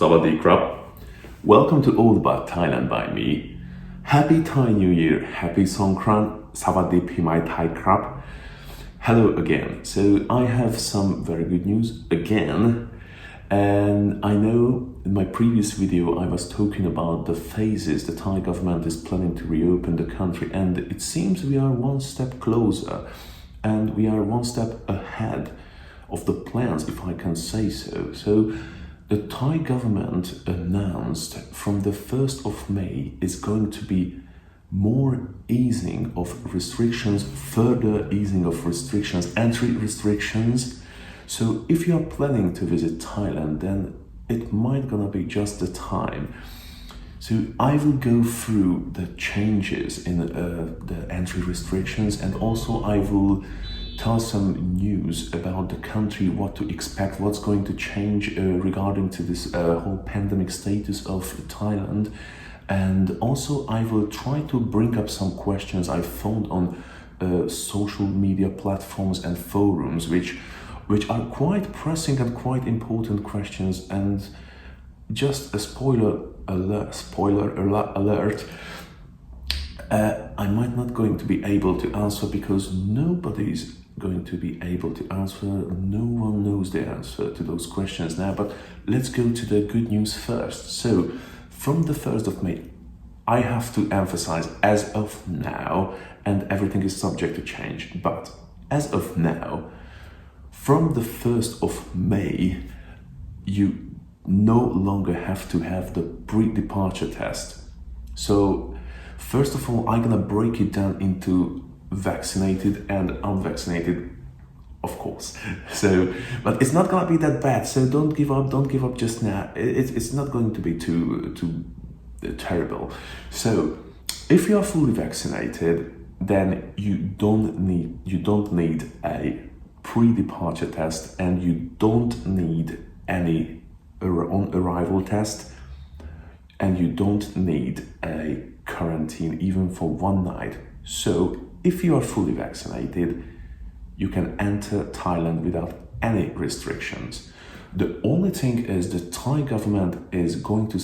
Sawadee krap. Welcome to All About Thailand by me. Happy Thai New Year, Happy Songkran, Sawadee Pimai Thai krap. Hello again. So I have some very good news again. And I know in my previous video I was talking about the phases the Thai government is planning to reopen the country, and it seems we are one step closer and we are one step ahead of the plans, if I can say so. So the Thai government announced from the 1st of May is going to be more easing of restrictions, further easing of restrictions, entry restrictions. So if you are planning to visit Thailand, then it might gonna be just the time. So I will go through the changes in the entry restrictions, and also I will tell some news about the country, what to expect, what's going to change regarding to this whole pandemic status of Thailand. And also I will try to bring up some questions I found on social media platforms and forums, which are quite pressing and quite important questions. And just a spoiler alert, I might not going to be able to answer because nobody's going to be able to answer. No one knows the answer to those questions now, but let's go to the good news first. So from the 1st of May, I have to emphasize as of now, and everything is subject to change, but as of now, from the 1st of May, you no longer have to have the pre-departure test. So first of all, I'm gonna break it down into vaccinated and unvaccinated, of course. So, but it's not gonna be that bad. So don't give up just now. It's not going to be too terrible. So if you are fully vaccinated, then you don't need a pre-departure test, and you don't need any on-arrival test, and you don't need a quarantine even for one night. So if you are fully vaccinated, you can enter Thailand without any restrictions. The only thing is the Thai government is going to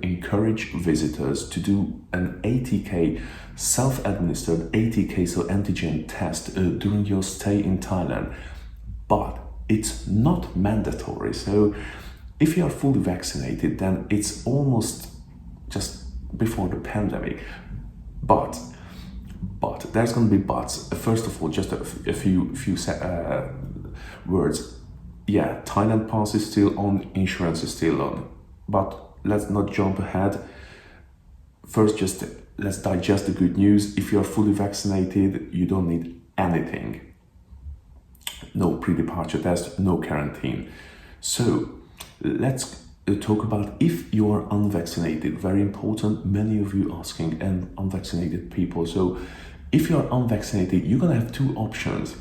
encourage visitors to do an ATK, self-administered ATK, so antigen test during your stay in Thailand, but it's not mandatory. So if you are fully vaccinated, then it's almost just before the pandemic. But there's going to be buts. First of all, just a few words. Yeah, Thailand pass is still on, insurance is still on, but let's not jump ahead. First, just let's digest the good news. If you are fully vaccinated, you don't need anything. No pre-departure test, no quarantine. So let's talk about if you are unvaccinated. Very important, many of you asking, and unvaccinated people. So if you are unvaccinated, you're gonna have two options.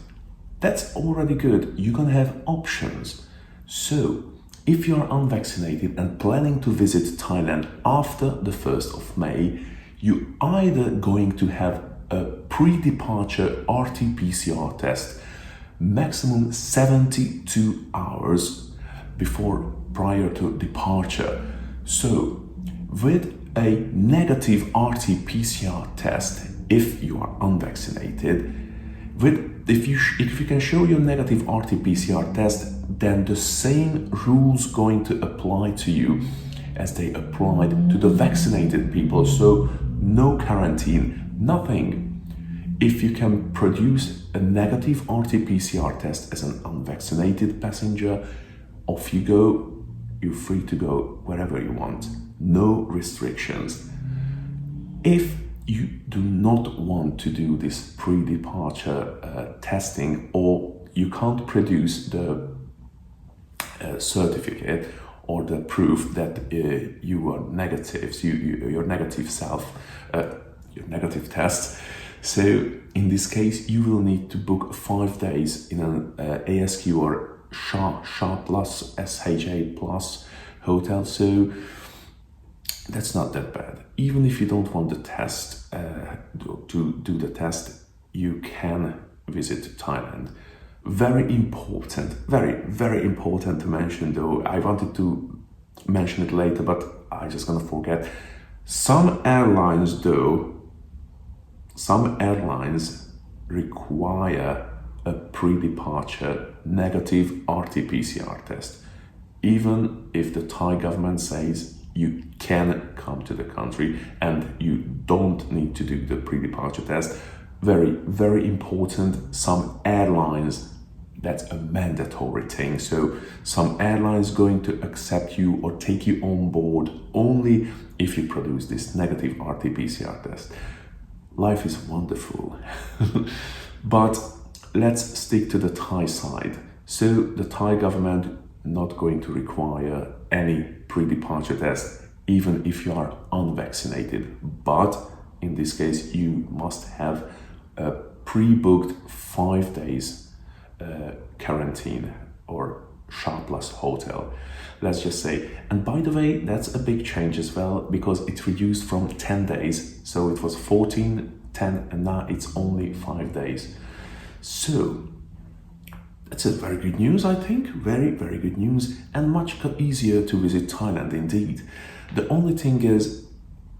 That's already good. You're gonna have options. So if you are unvaccinated and planning to visit Thailand after the 1st of May, you're either going to have a pre-departure RT-PCR test, maximum 72 hours prior to departure. So with a negative RT-PCR test, if you are unvaccinated, if you can show your negative RT-PCR test, then the same rules going to apply to you as they applied to the vaccinated people. So no quarantine, nothing. If you can produce a negative RT-PCR test as an unvaccinated passenger, off you go. You're free to go wherever you want. No restrictions. If you do not want to do this pre-departure testing, or you can't produce the certificate or the proof that you are negative, so your negative your negative test. So in this case, you will need to book 5 days in an ASQ or SHA plus, SHA plus hotel. So that's not that bad. Even if you don't want the test, to do the test, you can visit Thailand. Very important, very important to mention though. I wanted to mention it later, but I'm just gonna forget. Some airlines require a pre-departure negative RT-PCR test, even if the Thai government says you can come to the country and you don't need to do the pre-departure test. Very, very important. Some airlines, that's a mandatory thing. So some airlines going to accept you or take you on board only if you produce this negative RT-PCR test. Life is wonderful. But let's stick to the Thai side. So the Thai government not going to require any pre-departure test, even if you are unvaccinated. But in this case, you must have a pre-booked 5 days quarantine or sharpless hotel, let's just say. And by the way, that's a big change as well, because it reduced from 10 days. So it was 14, 10, and now it's only 5 days. So that's a very good news, I think. Very, very good news, and much easier to visit Thailand indeed. The only thing is,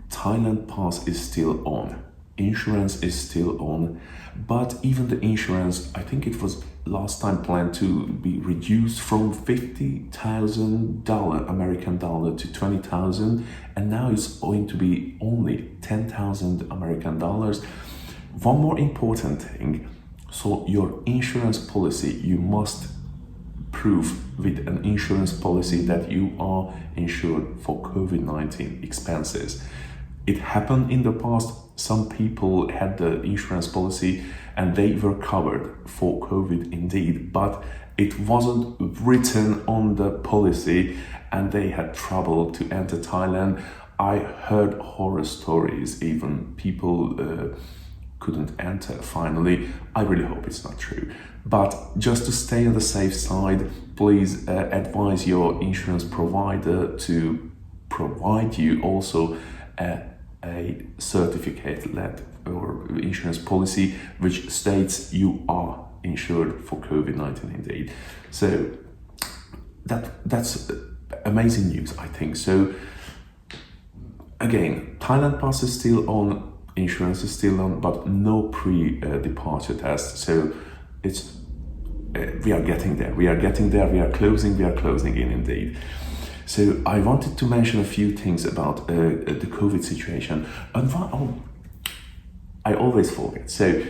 Thailand pass is still on. Insurance is still on, but even the insurance, I think it was last time planned to be reduced from $50,000 American dollar to 20,000, and now it's going to be only 10,000 American dollars. One more important thing, so your insurance policy, you must prove with an insurance policy that you are insured for COVID-19 expenses. It happened in the past. Some people had the insurance policy and they were covered for COVID indeed, but it wasn't written on the policy and they had trouble to enter Thailand. I heard horror stories, even people couldn't enter finally. I really hope it's not true. But just to stay on the safe side, please advise your insurance provider to provide you also a certificate letter or insurance policy which states you are insured for COVID-19 indeed. So that's amazing news, I think. So again, Thailand pass is still on, insurance is still on, but no pre-departure test. So it's we are getting there. We are closing in indeed. So I wanted to mention a few things about the COVID situation. And I always forget. So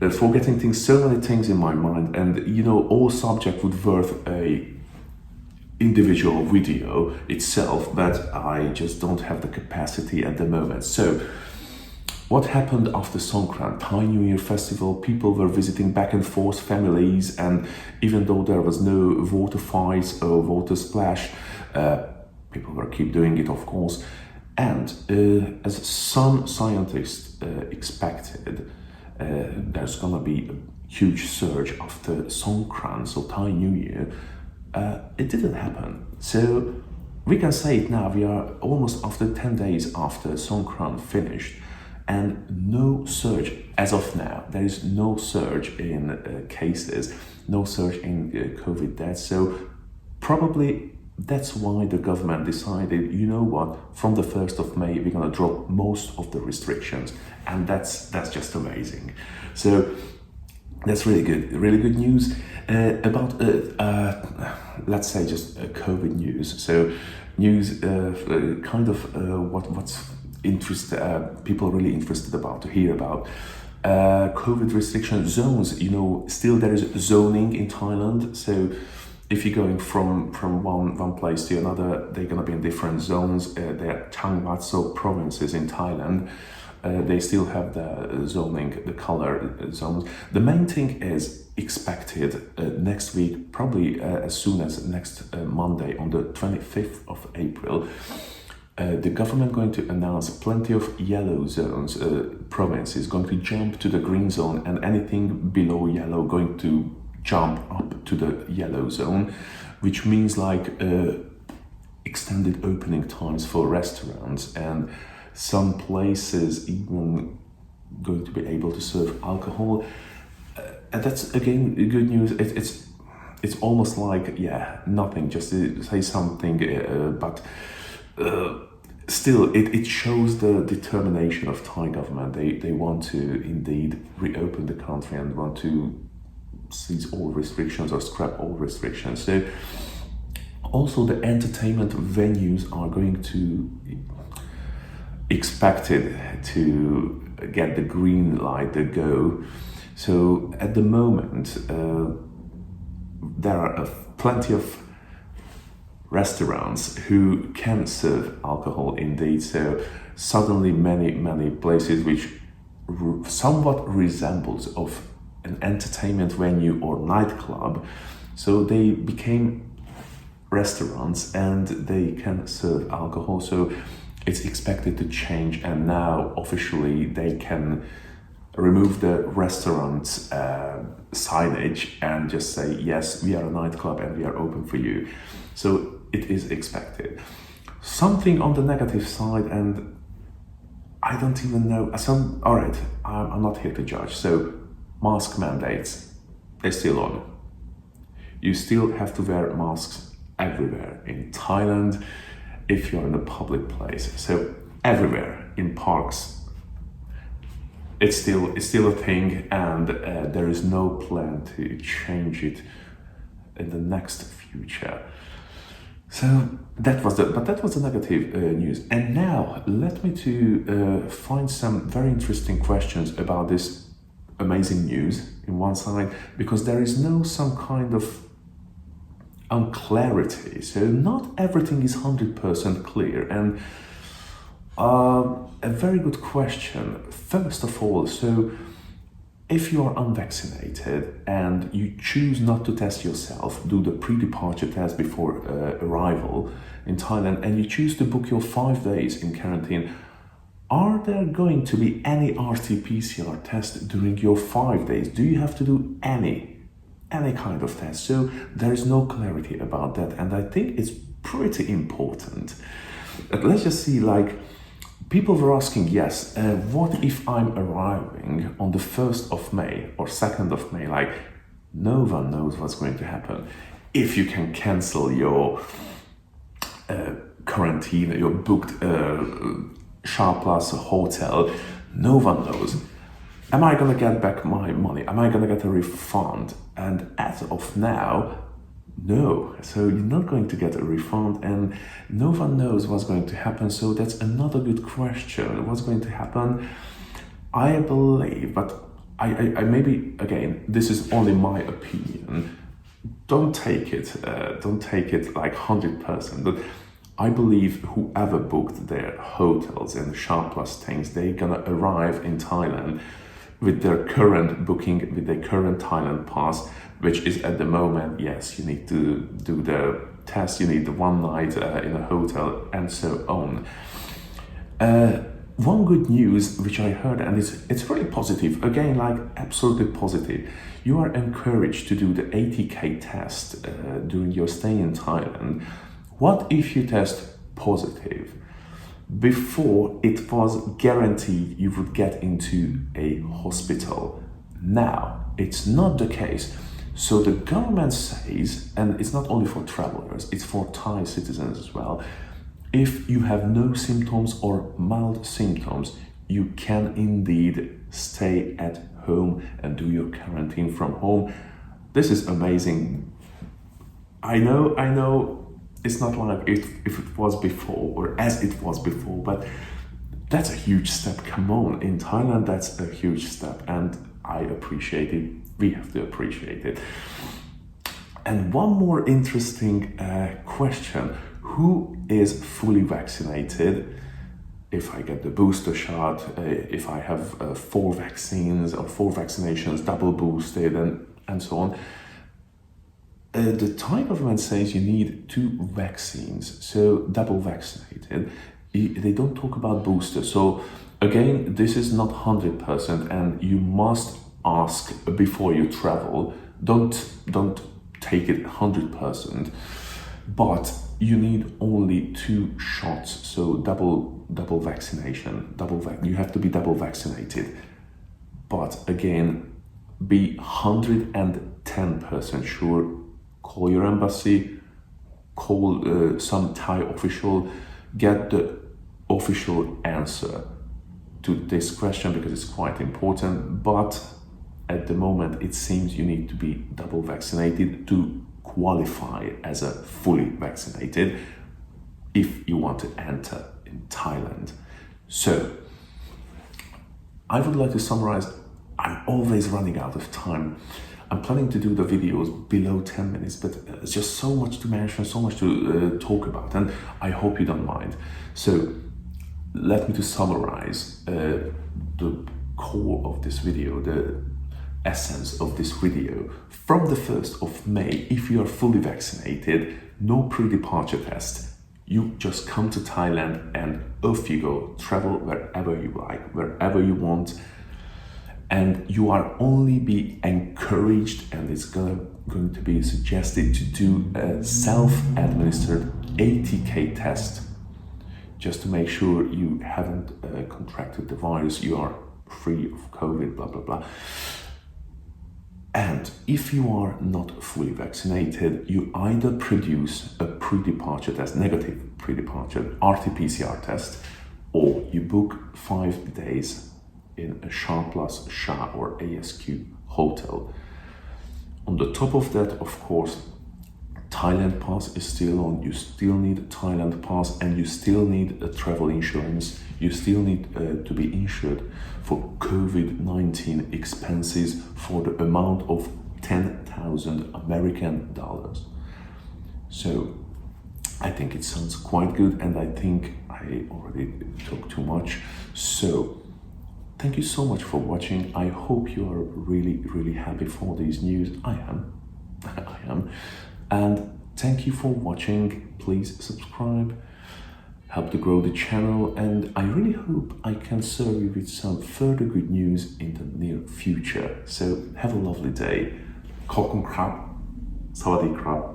forgetting things, so many things in my mind, and you know, all subject would worth a individual video itself, but I just don't have the capacity at the moment. So what happened after Songkran, Thai New Year festival? People were visiting back and forth, families, and even though there was no water fights or water splash, people were keep doing it, of course. And as some scientists expected, there's gonna be a huge surge after Songkran, so Thai New Year. It didn't happen. So we can say it now, we are almost after 10 days after Songkran finished, and no surge as of now. There is no surge in cases, no surge in COVID deaths. So probably that's why the government decided, you know what, from the 1st of May, we're gonna drop most of the restrictions. And that's just amazing. So that's really good news. About, let's say just COVID news. So news, kind of what's people really interested about to hear about. COVID restriction zones, you know, still there is zoning in Thailand. So if you're going from one place to another, they're going to be in different zones. They're Changwat, so provinces in Thailand. They still have the zoning, the color zones. The main thing is expected next week, probably as soon as next Monday on the 25th of April. The government going to announce plenty of yellow zones, provinces going to jump to the green zone, and anything below yellow going to jump up to the yellow zone, which means like extended opening times for restaurants, and some places even going to be able to serve alcohol. And that's again good news. it's almost like, yeah, nothing, just to say something, but still, it shows the determination of Thai government. They want to indeed reopen the country and want to cease all restrictions or scrap all restrictions. So also the entertainment venues are going to expected to get the green light, the go. So at the moment, there are plenty of restaurants who can serve alcohol indeed. So suddenly many places which somewhat resembles of an entertainment venue or nightclub, so they became restaurants and they can serve alcohol. So it's expected to change, and now officially they can remove the restaurant's signage and just say, yes, we are a nightclub and we are open for you. So it is expected. Something on the negative side, and I don't even know. All right, I'm not here to judge. So mask mandates, they're still on. You still have to wear masks everywhere in Thailand if you're in a public place. So everywhere in parks, it's still a thing, and there is no plan to change it in the next future. So that was the negative news. And now let me to find some very interesting questions about this amazing news in one side, because there is no some kind of unclarity. So not everything is 100% clear. And a very good question. First of all, so if you are unvaccinated and you choose not to test yourself, do the pre-departure test before arrival in Thailand, and you choose to book your 5 days in quarantine, are there going to be any RT-PCR test during your 5 days? Do you have to do any kind of test? So there is no clarity about that, and I think it's pretty important. But let's just see, like, people were asking, yes, what if I'm arriving on the 1st of May or 2nd of May? Like, no one knows what's going to happen. If you can cancel your quarantine, your booked Shah Plus hotel, no one knows. Am I gonna get back my money? Am I gonna get a refund? And as of now, no. So you're not going to get a refund, and no one knows what's going to happen. So that's another good question. What's going to happen? I believe, but I maybe, again, this is only my opinion. Don't take it like 100%. But I believe whoever booked their hotels and Shah Plus things, they're gonna arrive in Thailand with their current booking, with their current Thailand pass, which is at the moment, yes, you need to do the test, you need the 1 night in a hotel, and so on. One good news which I heard, and it's really positive, again, like absolutely positive. You are encouraged to do the ATK test during your stay in Thailand. What if you test positive? Before, it was guaranteed you would get into a hospital. Now, it's not the case. So the government says, and it's not only for travelers, it's for Thai citizens as well, if you have no symptoms or mild symptoms, you can indeed stay at home and do your quarantine from home. This is amazing. I know it's not like if it was before or as it was before, but that's a huge step. Come on, in Thailand, that's a huge step, and I appreciate it. We have to appreciate it. And one more interesting question. Who is fully vaccinated? If I get the booster shot, if I have 4 vaccines or 4 vaccinations, double boosted, and so on. The Thai government says you need 2 vaccines, so double vaccinated. They don't talk about booster. So again, this is not 100%, and you must ask before you travel. Don't take it 100%, but you need only 2 shots. So double vaccination. You have to be double vaccinated. But again, be 110% sure. call your embassy, call some Thai official, get the official answer to this question because it's quite important. But at the moment, it seems you need to be double vaccinated to qualify as a fully vaccinated if you want to enter in Thailand. So I would like to summarize. I'm always running out of time. I'm planning to do the videos below 10 minutes, but it's just so much to mention, so much to talk about, and I hope you don't mind. So let me to summarize the core of this video, the essence of this video. From the 1st of May, if you are fully vaccinated, no pre-departure test, you just come to Thailand and off you go, travel wherever you like, wherever you want. And you are only be encouraged, and it's going to be suggested to do a self-administered ATK test just to make sure you haven't contracted the virus, you are free of COVID, blah, blah, blah. And if you are not fully vaccinated, you either produce a pre-departure test, negative pre-departure RT-PCR test, or you book 5 days in a SHA Plus, SHA or ASQ hotel. On the top of that, of course, Thailand pass is still on. You still need a Thailand pass, and you still need a travel insurance. You still need to be insured for COVID-19 expenses for the amount of 10,000 American dollars. So I think it sounds quite good, and I think I already talked too much. So thank you so much for watching. I hope you are really, really happy for these news. I am. I am. And thank you for watching. Please subscribe, help to grow the channel, and I really hope I can serve you with some further good news in the near future. So have a lovely day. ขอบคุณครับ สวัสดีครับ